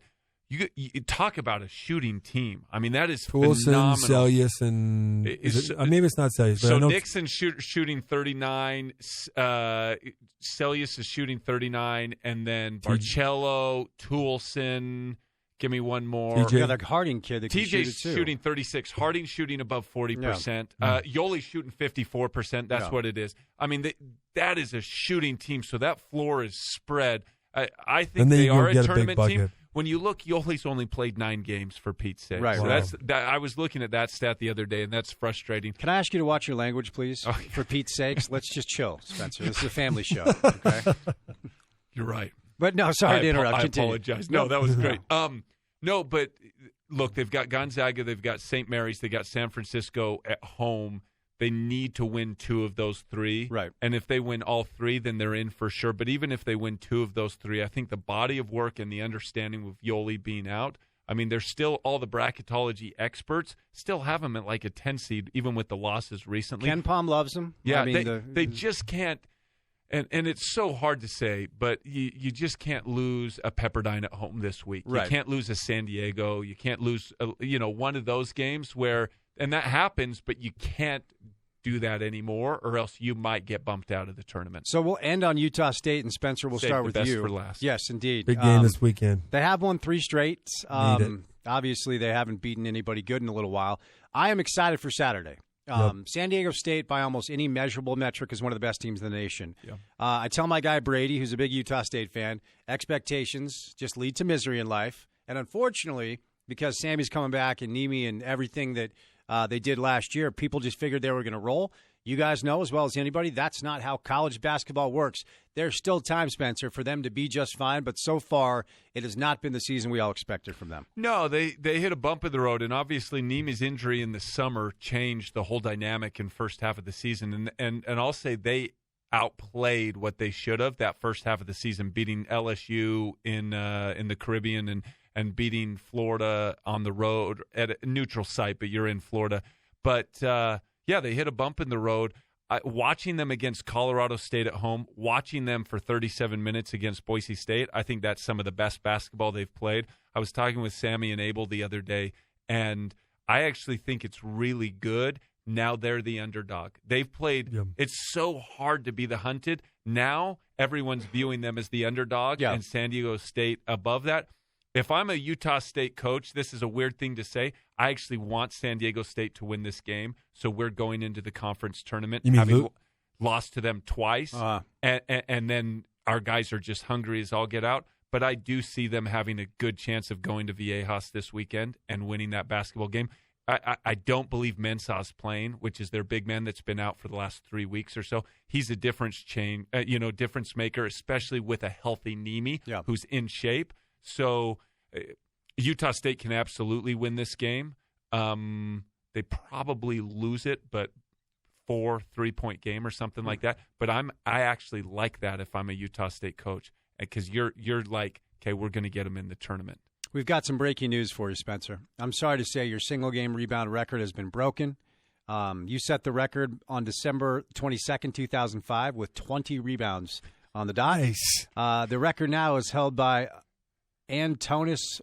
you talk about a shooting team. I mean, that is Toulson, phenomenal. Celius, and maybe it's not Celius. But so I know Nixon's shooting 39. Celius is shooting 39, and then Barcello, Toulson. Give me one more. TJ. Yeah, that Harding kid that can shoot it TJ's too. shooting 36. Harding's shooting above 40%. Yoli's shooting 54%. That's what it is. I mean, that is a shooting team, so that floor is spread. I think they are a tournament team. When you look, Yoli's only played 9 games for Pete's sake. Right. So I was looking at that stat the other day, and that's frustrating. Can I ask you to watch your language, please? Okay. For Pete's sakes, let's just chill, Spencer. This is a family show. Okay. You're right. But no, sorry to interrupt. I apologize. No, that was great. No, but look, they've got Gonzaga, they've got St. Mary's, they got San Francisco at home. They need to win 2 of those 3. Right. And if they win all 3, then they're in for sure. But even if they win 2 of those 3, I think the body of work and the understanding with Yoli being out, I mean, there's still all the bracketology experts still have them at like a 10 seed, even with the losses recently. Ken Palm loves them. Yeah, I mean, they just can't. And it's so hard to say, but you just can't lose a Pepperdine at home this week. Right. You can't lose a San Diego. You can't lose, one of those games where, and that happens, but you can't do that anymore, or else you might get bumped out of the tournament. So we'll end on Utah State, and Spencer, we'll start with you. Save the best for last. Yes, indeed. Big game this weekend. They have won 3 straight. Need it. Obviously, they haven't beaten anybody good in a little while. I am excited for Saturday. San Diego State, by almost any measurable metric, is one of the best teams in the nation. Yeah. I tell my guy Brady, who's a big Utah State fan, expectations just lead to misery in life. And unfortunately, because Sammy's coming back and Nemi and everything that they did last year, people just figured they were going to roll. You guys know as well as anybody, that's not how college basketball works. There's still time, Spencer, for them to be just fine, but so far it has not been the season we all expected from them. No, they hit a bump in the road, and obviously Nemi's injury in the summer changed the whole dynamic in first half of the season. And I'll say they outplayed what they should have that first half of the season, beating LSU in the Caribbean and beating Florida on the road at a neutral site, but you're in Florida. But yeah, they hit a bump in the road. Watching them against Colorado State at home, watching them for 37 minutes against Boise State, I think that's some of the best basketball they've played. I was talking with Sammy and Abel the other day, and I actually think it's really good. Now they're the underdog. They've played. Yeah. It's so hard to be the hunted. Now everyone's viewing them as the underdog, and San Diego State above that. If I'm a Utah State coach, this is a weird thing to say. I actually want San Diego State to win this game, so we're going into the conference tournament having lost to them twice, and then our guys are just hungry as all get out. But I do see them having a good chance of going to Viejas this weekend and winning that basketball game. I don't believe Mensah's playing, which is their big man that's been out for the last 3 weeks or so. He's a difference maker, especially with a healthy Nemi who's in shape. So Utah State can absolutely win this game. They probably lose it, but 4 3-point game or something like that. But I actually like that if I'm a Utah State coach, because you're like, okay, we're going to get them in the tournament. We've got some breaking news for you, Spencer. I'm sorry to say your single-game rebound record has been broken. You set the record on December 22nd, 2005, with 20 rebounds on the dot. Nice. The record now is held by Antonis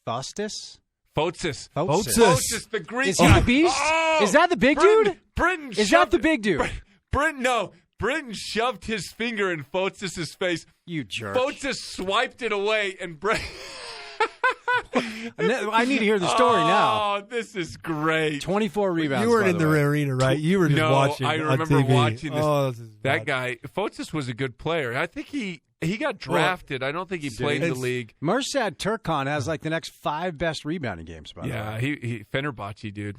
Fotis, the Greek guy. Is he the beast? Oh, is that the big dude? Britton is that the big dude? Britton shoved his finger in Fotis' face. You jerk. Fotis swiped it away, and Britton... I need to hear the story now. Oh, this is great. 24 rebounds. You weren't in the arena, right? You were just watching. I remember on TV. watching this. Oh, this is that guy, Fotis was a good player. I think he got drafted. I don't think he played in the league. Mursad Turkhan has like the next 5 best rebounding games. By the way. Yeah, he Fenerbahce dude.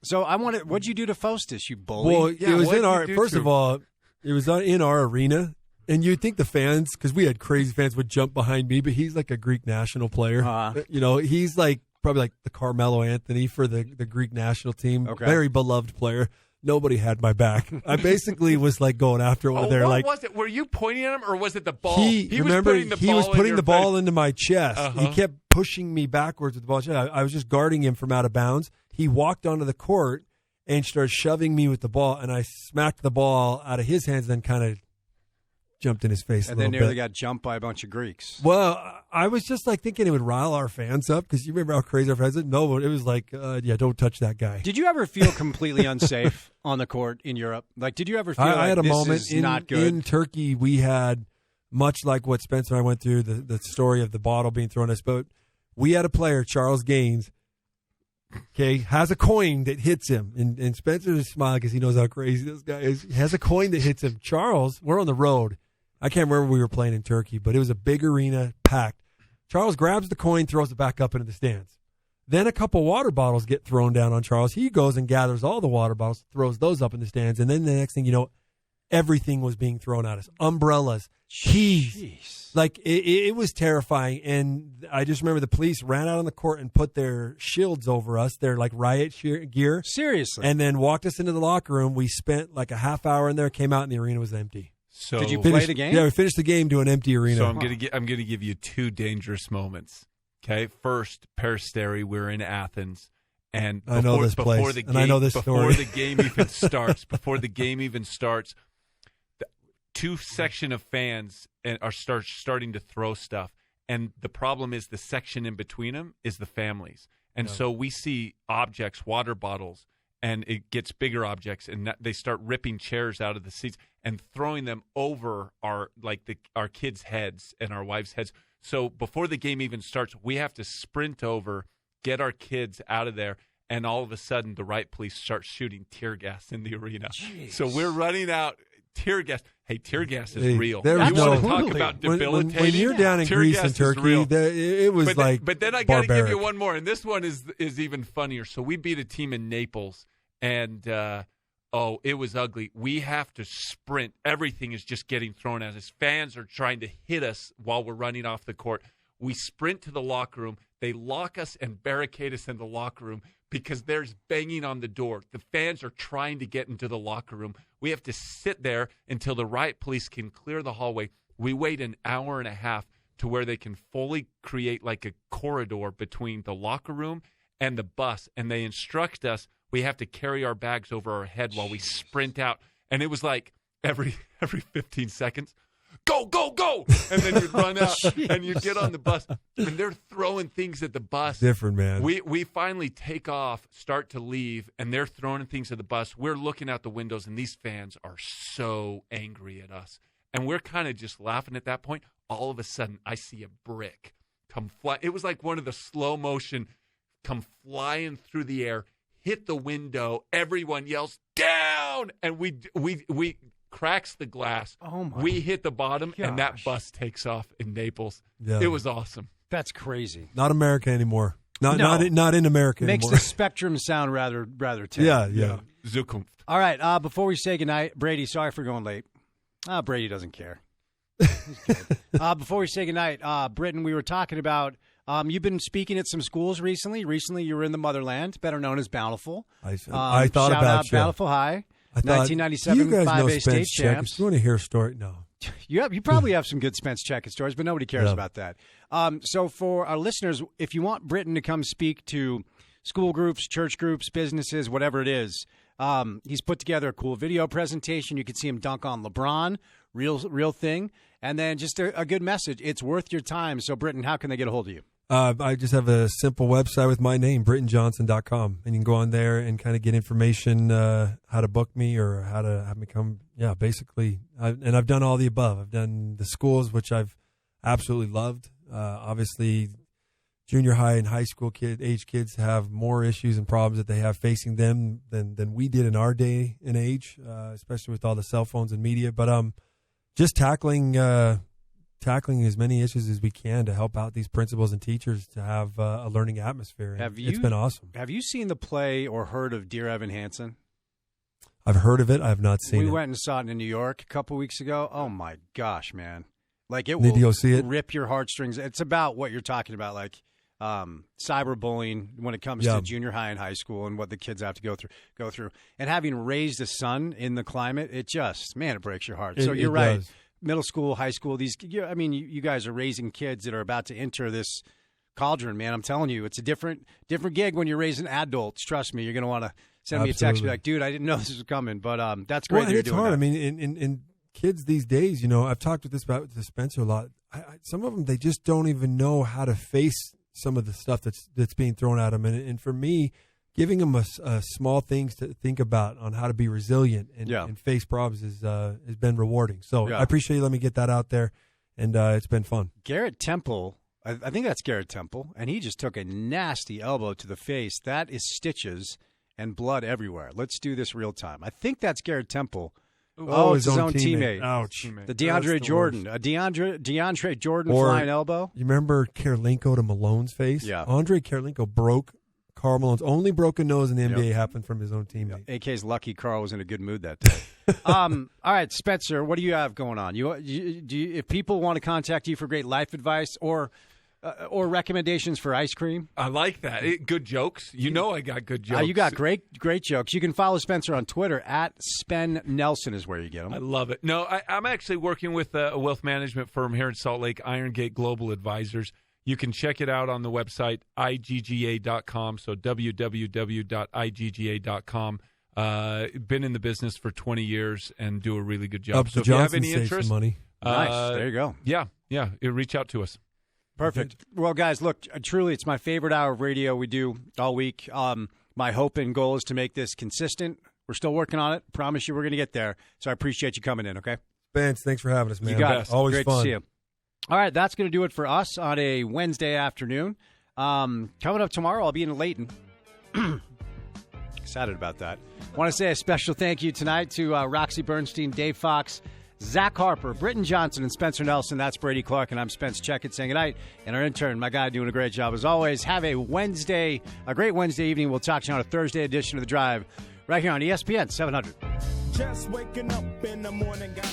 So what'd you do to Fotis, you bully? Well, it was in our. First of all, it was in our arena. And you'd think the fans, because we had crazy fans, would jump behind me, but he's like a Greek national player. He's like probably like the Carmelo Anthony for the Greek national team. Okay. Very beloved player. Nobody had my back. I basically was like going after one of their what was it? Were you pointing at him, or was it the ball? He was putting the ball into my chest. He kept pushing me backwards with the ball. I was just guarding him from out of bounds. He walked onto the court and started shoving me with the ball, and I smacked the ball out of his hands, then kind of jumped in his face and then nearly got jumped by a bunch of Greeks. Well, I was just like thinking it would rile our fans up, because you remember how crazy our fans are? No, it was like, don't touch that guy. Did you ever feel completely unsafe on the court in Europe? Like, did you ever feel I had a this moment is not good? In Turkey, we had, much like what Spencer and I went through, the story of the bottle being thrown at us, but we had a player, Charles Gaines, has a coin that hits him. And Spencer is smiling because he knows how crazy this guy is. He has a coin that hits him. Charles, we're on the road. I can't remember where we were playing in Turkey, but it was a big arena, packed. Charles grabs the coin, throws it back up into the stands. Then a couple water bottles get thrown down on Charles. He goes and gathers all the water bottles, throws those up in the stands, and then the next thing you know, everything was being thrown at us. Umbrellas, keys. Jeez. Like, it was terrifying. And I just remember the police ran out on the court and put their shields over us, their, like, riot gear. Seriously. And then walked us into the locker room. We spent, like, a half hour in there, came out, and the arena was empty. So did you play the game? Yeah, we finished the game to an empty arena. So I'm gonna give you two dangerous moments. Okay, first, Peristeri, we're in Athens, and I know this place, and I know this story. Before the game even starts, two section of fans are starting to throw stuff, and the problem is the section in between them is the families, and so we see objects, water bottles, and it gets bigger objects, and they start ripping chairs out of the seats and throwing them over our kids' heads and our wives' heads. So before the game even starts, we have to sprint over, get our kids out of there, and all of a sudden the riot police start shooting tear gas in the arena. Jeez. So we're running out. Tear gas. Hey, tear gas is real. You want to talk about debilitating? When you're down in Greece and Turkey, it was But then I got to give you one more, and this one is even funnier. So we beat a team in Naples, and it was ugly. We have to sprint. Everything is just getting thrown at us. Fans are trying to hit us while we're running off the court. We sprint to the locker room. They lock us and barricade us in the locker room because there's banging on the door. The fans are trying to get into the locker room. We have to sit there until the riot police can clear the hallway. We wait an hour and a half to where they can fully create like a corridor between the locker room and the bus, and they instruct us we have to carry our bags over our head while we sprint out. And it was like every 15 seconds, go, go, go! And then you'd run out and you'd get on the bus. And they're throwing things at the bus. Different, man. We finally take off, start to leave, and they're throwing things at the bus. We're looking out the windows, and these fans are so angry at us. And we're kind of just laughing at that point. All of a sudden, I see a brick come fly. It was like one of the slow motion come flying through the air, hit the window. Everyone yells, down! And we cracks the glass. Oh my we hit the bottom, gosh. and that bus takes off in Naples. Yeah. It was awesome. That's crazy. Not America anymore. Not in America Makes anymore. the spectrum sound rather tame. Yeah. Zukunft. All right, before we say goodnight, Brady, sorry for going late. Brady doesn't care. Before we say goodnight, Britton, we were talking about you've been speaking at some schools recently. Recently, you were in the motherland, better known as Bountiful. I thought shout about out you. Bountiful High, I thought, 1997 you guys 5A know state Spence champs. You want to hear a story? No. You probably have some good Spence Checkett stories, but nobody cares Yeah. about that. So for our listeners, if you want Britton to come speak to school groups, church groups, businesses, whatever it is, he's put together a cool video presentation. You can see him dunk on LeBron, real thing, and then just a good message. It's worth your time. So, Britton, how can they get a hold of you? I just have a simple website with my name, BrittonJohnson.com, and you can go on there and kind of get information how to book me or how to have me come. Yeah, basically, and I've done all the above. I've done the schools, which I've absolutely loved. Obviously, junior high and high school age kids have more issues and problems that they have facing them than we did in our day and age, especially with all the cell phones and media. But just tackling as many issues as we can to help out these principals and teachers to have a learning atmosphere. It's been awesome. Have you seen the play or heard of Dear Evan Hansen? I've heard of it. I have not seen it. We went and saw it in New York a couple weeks ago. Oh, my gosh, man. Like, it Did you go will see it? rip your heartstrings. It's about what you're talking about, like cyberbullying when it comes to junior high and high school and what the kids have to go through. And having raised a son in the climate, it breaks your heart. So you're right. Does. Middle school, high school, you guys are raising kids that are about to enter this cauldron, man. I'm telling you, it's a different gig when you're raising adults. Trust me, you're going to want to send me a text, be like, dude, I didn't know this was coming, but that's great. Well, it's hard. That. I mean, in kids these days, I've talked with Spencer a lot. Some of them, they just don't even know how to face some of the stuff that's being thrown at them. And for me, giving them a small things to think about on how to be resilient and face problems has been rewarding. So I appreciate you letting me get that out there, and it's been fun. Garrett Temple, I think that's Garrett Temple, and he just took a nasty elbow to the face. That is stitches and blood everywhere. Let's do this real time. I think that's Garrett Temple. Oh, it's his own teammate. Ouch. The DeAndre Jordan. A DeAndre Jordan flying elbow. You remember Karolinko to Malone's face? Yeah. Andre Karolinko broke Karl Malone's only broken nose in the NBA happened from his own teammate. AK's lucky Karl was in a good mood that day. All right, Spencer, what do you have going on? If people want to contact you for great life advice or recommendations for ice cream. I like that. Good jokes. I got good jokes. You got great jokes. You can follow Spencer on Twitter at Spen Nelson is where you get them. I love it. No, I'm actually working with a wealth management firm here in Salt Lake, Iron Gate Global Advisors. You can check it out on the website, igga.com, so www.igga.com. Been in the business for 20 years and do a really good job. So if you have any interest, money. Nice. There you go. Yeah. Reach out to us. Perfect. Well, guys, look, truly, it's my favorite hour of radio we do all week. My hope and goal is to make this consistent. We're still working on it. Promise you we're going to get there. So I appreciate you coming in, okay? Spence, thanks for having us, man. You got it. Always Great fun. to see you. All right, that's going to do it for us on a Wednesday afternoon. Coming up tomorrow, I'll be in Layton. Excited about that. Want to say a special thank you tonight to Roxy Bernstein, Dave Fox, Zach Harper, Britton Johnson, and Spencer Nelson. That's Brady Clark, and I'm Spence Checkett saying goodnight. And our intern, my guy, doing a great job as always. Have a great Wednesday evening. We'll talk to you on a Thursday edition of The Drive right here on ESPN 700. Just waking up in the morning, gotta